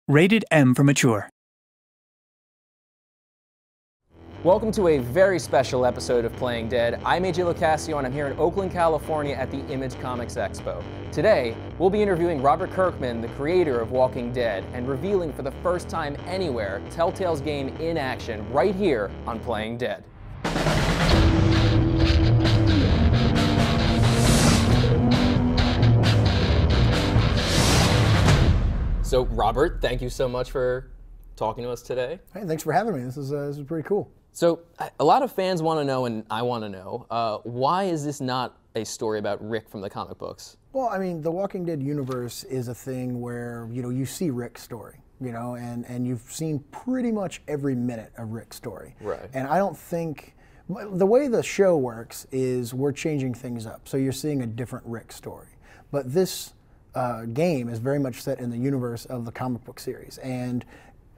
Rated M for mature. Welcome to a very special episode of Playing Dead. I'm AJ Locascio and I'm here in Oakland, California at the Image Comics Expo. Today, we'll be interviewing Robert Kirkman, the creator of Walking Dead, and revealing for the first time anywhere Telltale's game in action right here on Playing Dead. So, Robert, thank you so much for talking to us today. Hey, thanks for having me. This is pretty cool. So, a lot of fans want to know, and I want to know, why is this not a story about Rick from the comic books? Well, I mean, the Walking Dead universe is a thing where, you see Rick's story, and you've seen pretty much every minute of Rick's story. Right. And I don't think, the way the show works is we're changing things up. So you're seeing a different Rick story. But this game is very much set in the universe of the comic book series. And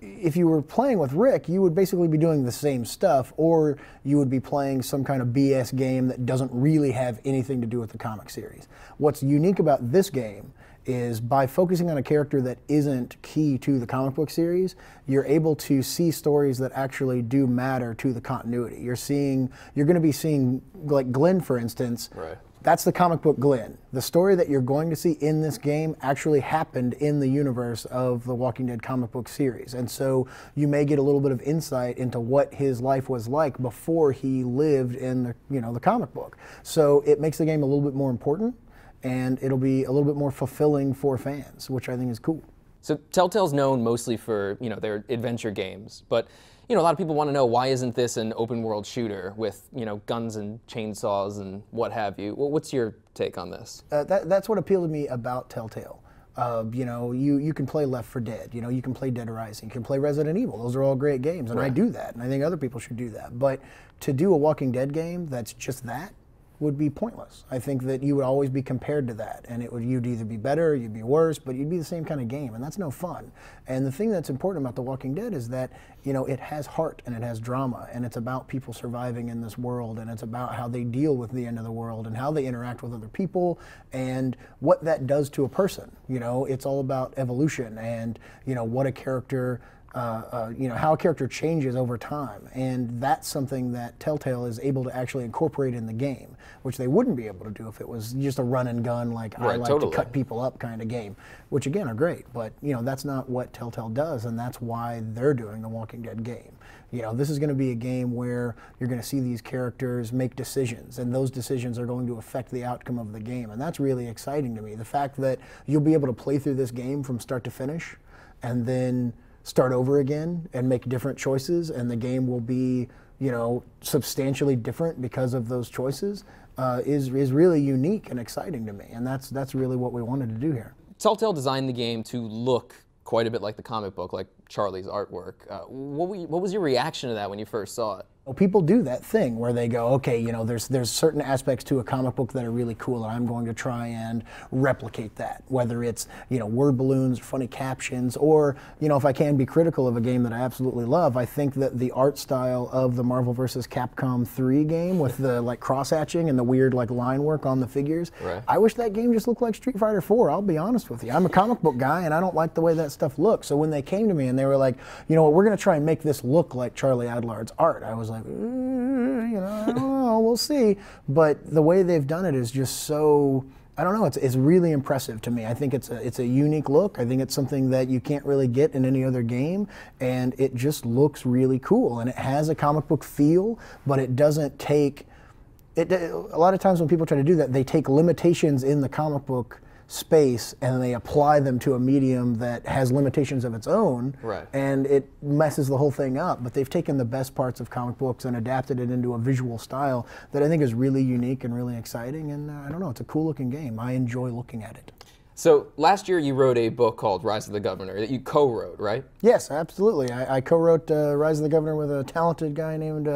if you were playing with Rick, you would basically be doing the same stuff, or you would be playing some kind of BS game that doesn't really have anything to do with the comic series. What's unique about this game is by focusing on a character that isn't key to the comic book series, you're able to see stories that actually do matter to the continuity. You're going to be seeing, like Glenn, for instance. Right. That's the comic book Glenn. The story that you're going to see in this game actually happened in the universe of the Walking Dead comic book series. And so you may get a little bit of insight into what his life was like before he lived in the comic book. So it makes the game a little bit more important, and it'll be a little bit more fulfilling for fans, which I think is cool. So Telltale's known mostly for, their adventure games, but a lot of people want to know, why isn't this an open world shooter with, guns and chainsaws and what have you? Well, what's your take on this? That's what appealed to me about Telltale. You can play Left 4 Dead, you can play Dead Rising, you can play Resident Evil. Those are all great games, and right. I do that, and I think other people should do that. But to do a Walking Dead game that's just that would be pointless. I think that you would always be compared to that, and you'd either be better or you'd be worse, but you'd be the same kind of game, and that's no fun. And the thing that's important about The Walking Dead is that it has heart and it has drama, and it's about people surviving in this world, and it's about how they deal with the end of the world and how they interact with other people and what that does to a person. It's all about evolution and what a character how a character changes over time, and that's something that Telltale is able to actually incorporate in the game, which they wouldn't be able to do if it was just a run and gun, like right, I like totally. to cut people up kind of game, which again are great, but that's not what Telltale does, and that's why they're doing the Walking Dead game. This is going to be a game where you're going to see these characters make decisions, and those decisions are going to affect the outcome of the game, and that's really exciting to me. The fact that you'll be able to play through this game from start to finish, and then start over again and make different choices, and the game will be, substantially different because of those choices, is really unique and exciting to me, and that's really what we wanted to do here. Telltale designed the game to look quite a bit like the comic book, like Charlie's artwork. What was your reaction to that when you first saw it? Well, people do that thing where they go, okay, there's certain aspects to a comic book that are really cool, and I'm going to try and replicate that. Whether it's, word balloons, funny captions, or, if I can be critical of a game that I absolutely love, I think that the art style of the Marvel vs. Capcom 3 game with the cross-hatching and the weird line work on the figures, right. I wish that game just looked like Street Fighter 4, I'll be honest with you. I'm a comic book guy, and I don't like the way that stuff looks. So when they came to me and they were like, we're going to try and make this look like Charlie Adlard's art, I was like, I don't know, we'll see. But the way they've done it is just so, I don't know, it's really impressive to me. I think it's a unique look. I think it's something that you can't really get in any other game, and it just looks really cool. And it has a comic book feel, but it doesn't take, a lot of times when people try to do that, they take limitations in the comic book space and they apply them to a medium that has limitations of its own, right. And it messes the whole thing up. But they've taken the best parts of comic books and adapted it into a visual style that I think is really unique and really exciting, and I don't know, it's a cool looking game. I enjoy looking at it. So last year you wrote a book called Rise of the Governor that you co-wrote, right? Yes, absolutely. I co-wrote Rise of the Governor with a talented guy named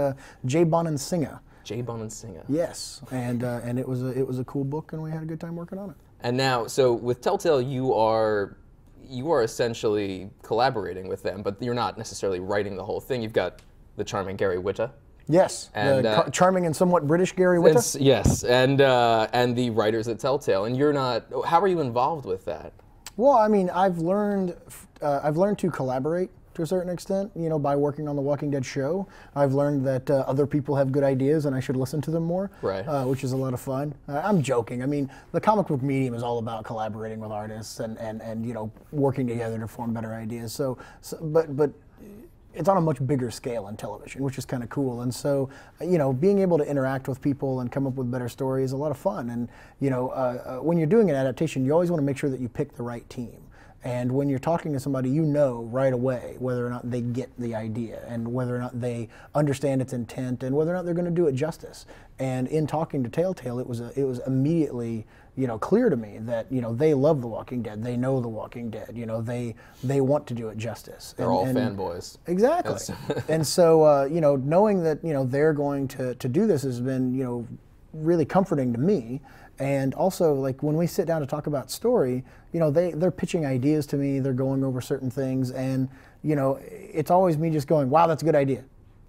Jay Bonansinga. Jay Bonansinga. Yes, and it was a cool book, and we had a good time working on it. And now, so with Telltale, you are essentially collaborating with them, but you're not necessarily writing the whole thing. You've got the charming Gary Whitta. Yes, and, the charming and somewhat British Gary Whitta. Yes, and the writers at Telltale. And you're not. How are you involved with that? Well, I mean, I've learned I've learned to collaborate to a certain extent, you know, by working on the Walking Dead show. I've learned that other people have good ideas and I should listen to them more, which is a lot of fun. I'm joking. I mean, the comic book medium is all about collaborating with artists and you know, working together to form better ideas. But it's on a much bigger scale in television, which is kind of cool. And so, you know, being able to interact with people and come up with better stories is a lot of fun. And, you know, when you're doing an adaptation, you always want to make sure that you pick the right team. And when you're talking to somebody, you know right away whether or not they get the idea and whether or not they understand its intent and whether or not they're going to do it justice. And in talking to Telltale, it was immediately, you know, clear to me that, you know, they love The Walking Dead. They know The Walking Dead. You know, they want to do it justice. They're all fanboys. Exactly. And so, you know, knowing that, you know, they're going to do this has been, you know, really comforting to me. And also, like, when we sit down to talk about story, you know, they're pitching ideas to me, they're going over certain things, and, you know, it's always me just going, wow, that's a good idea.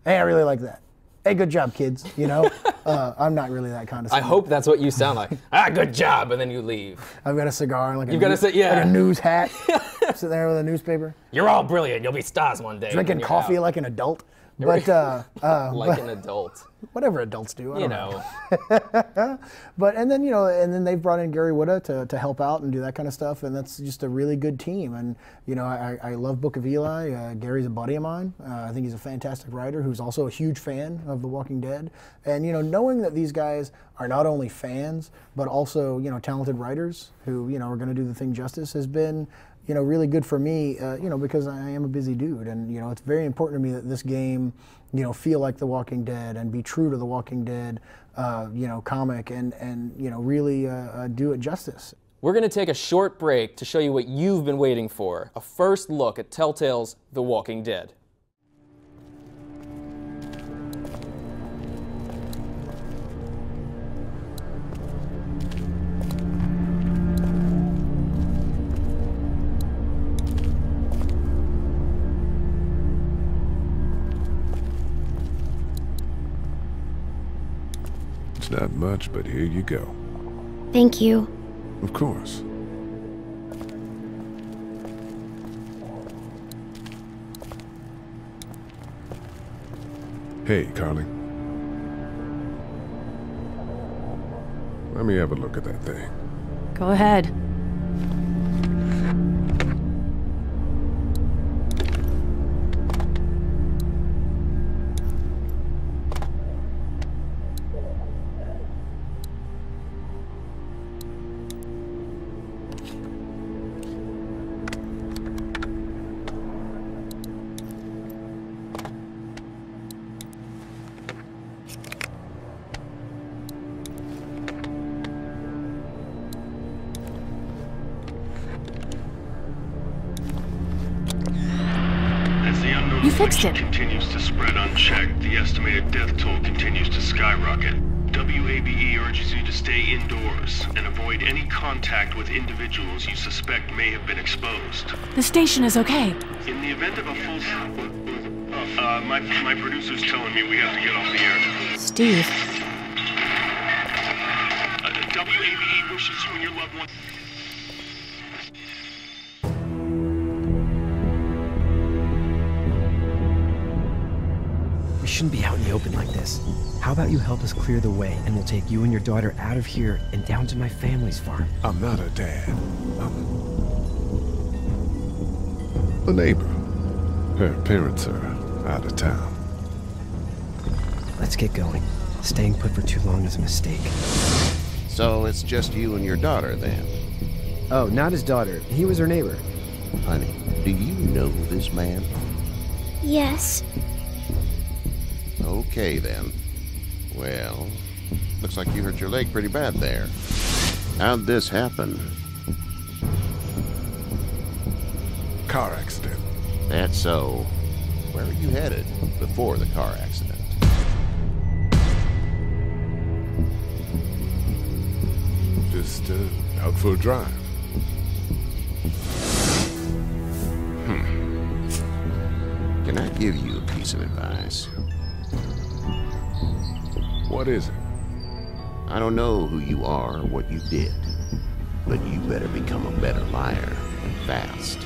Hey, I really like that. Hey, good job, kids, you know? I'm not really that kind of I hope that's what you sound like. Good job, and then you leave. I've got a cigar and like a news hat, sitting there with a newspaper. You're all brilliant, you'll be stars one day. Drinking coffee like an adult. But like an adult. Whatever adults do, I don't know. But and then, you know, and then they've brought in Gary Whitta to help out and do that kind of stuff, and that's just a really good team. And, you know, I love Book of Eli. Gary's a buddy of mine. I think he's a fantastic writer who's also a huge fan of The Walking Dead. And, you know, knowing that these guys are not only fans but also, you know, talented writers who, you know, are going to do the thing justice has been, you know, really good for me, you know, because I am a busy dude, and, you know, it's very important to me that this game, you know, feel like The Walking Dead and be true to The Walking Dead, you know, comic, and you know, really do it justice. We're going to take a short break to show you what you've been waiting for, a first look at Telltale's The Walking Dead. Not much, but here you go. Thank you. Of course. Hey, Carly. Let me have a look at that thing. Go ahead. You fixed it. Continues to spread unchecked. The estimated death toll continues to skyrocket. WABE urges you to stay indoors and avoid any contact with individuals you suspect may have been exposed. The station is okay. In the event of a full... my producer's telling me we have to get off the air. Steve. WABE wishes you and your loved one... We shouldn't be out in the open like this. How about you help us clear the way, and we'll take you and your daughter out of here and down to my family's farm. I'm not a dad. I'm a neighbor. Her parents are out of town. Let's get going. Staying put for too long is a mistake. So it's just you and your daughter, then? Oh, not his daughter. He was her neighbor. Honey, do you know this man? Yes. Okay, then. Well, looks like you hurt your leg pretty bad there. How'd this happen? Car accident. That's so. Where were you headed before the car accident? Just out for a drive. Can I give you a piece of advice? What is it? I don't know who you are or what you did, but you better become a better liar and fast.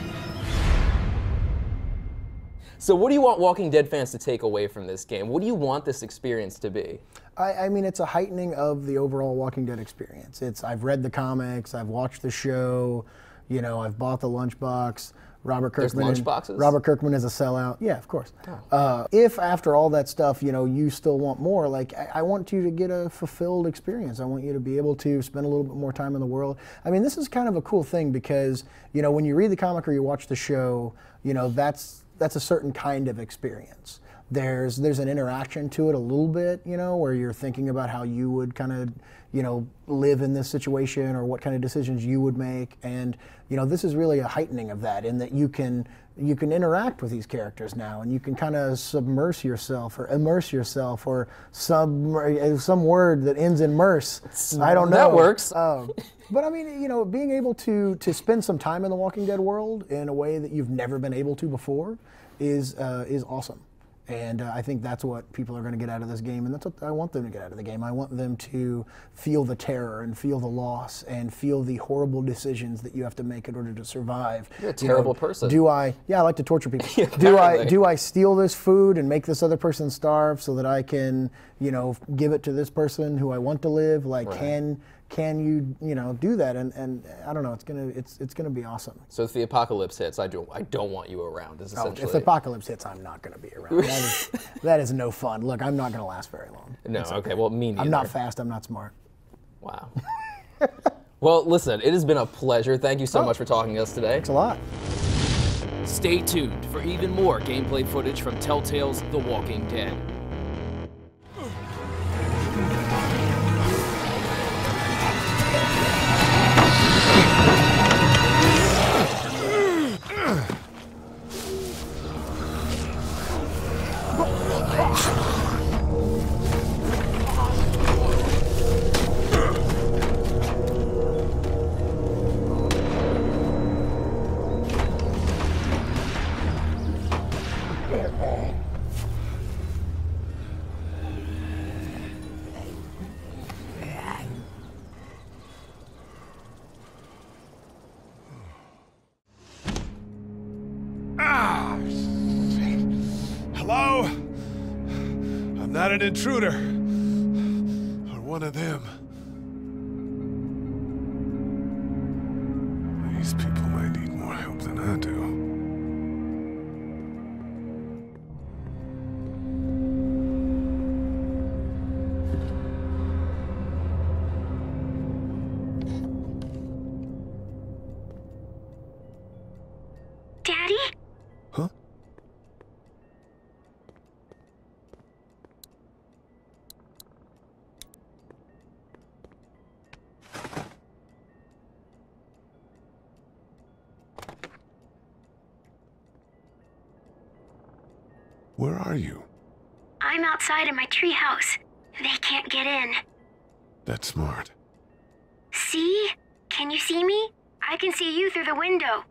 So what do you want Walking Dead fans to take away from this game? What do you want this experience to be? I mean, it's a heightening of the overall Walking Dead experience. I've read the comics, I've watched the show, you know, I've bought the lunchbox. Robert Kirkman. There's lunchboxes? Robert Kirkman is a sellout. Yeah, of course. Oh. If after all that stuff, you know, you still want more, like, I want you to get a fulfilled experience. I want you to be able to spend a little bit more time in the world. I mean, this is kind of a cool thing because, you know, when you read the comic or you watch the show, you know, that's a certain kind of experience. There's an interaction to it a little bit, you know, where you're thinking about how you would kind of, you know, live in this situation or what kind of decisions you would make. And, you know, this is really a heightening of that in that you can interact with these characters now and you can kind of submerse yourself or immerse yourself or some word that ends in merse. I don't know. That works. But I mean, you know, being able to spend some time in the Walking Dead world in a way that you've never been able to before is awesome. And I think that's what people are going to get out of this game, and that's what I want them to get out of the game. I want them to feel the terror and feel the loss and feel the horrible decisions that you have to make in order to survive. You're a terrible person. Yeah, I like to torture people. Yeah, do I steal this food and make this other person starve so that I can, you know, give it to this person who I want to live? Like, right. Can you, you know, do that? And I don't know. It's gonna be awesome. So if the apocalypse hits, I don't want you around. Is essentially. If the apocalypse hits, I'm not gonna be around. That is no fun. Look, I'm not gonna last very long. No. Okay. Well, me neither. I'm not fast. I'm not smart. Wow. Well, listen. It has been a pleasure. Thank you so much for talking to us today. Thanks a lot. Stay tuned for even more gameplay footage from Telltale's The Walking Dead. Hello? I'm not an intruder. Or one of them. These people might need more help than I do. Daddy? Huh? Where are you? I'm outside in my treehouse. They can't get in. That's smart. See? Can you see me? I can see you through the window.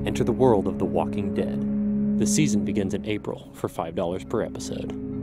Enter the world of The Walking Dead. The season begins in April for $5 per episode.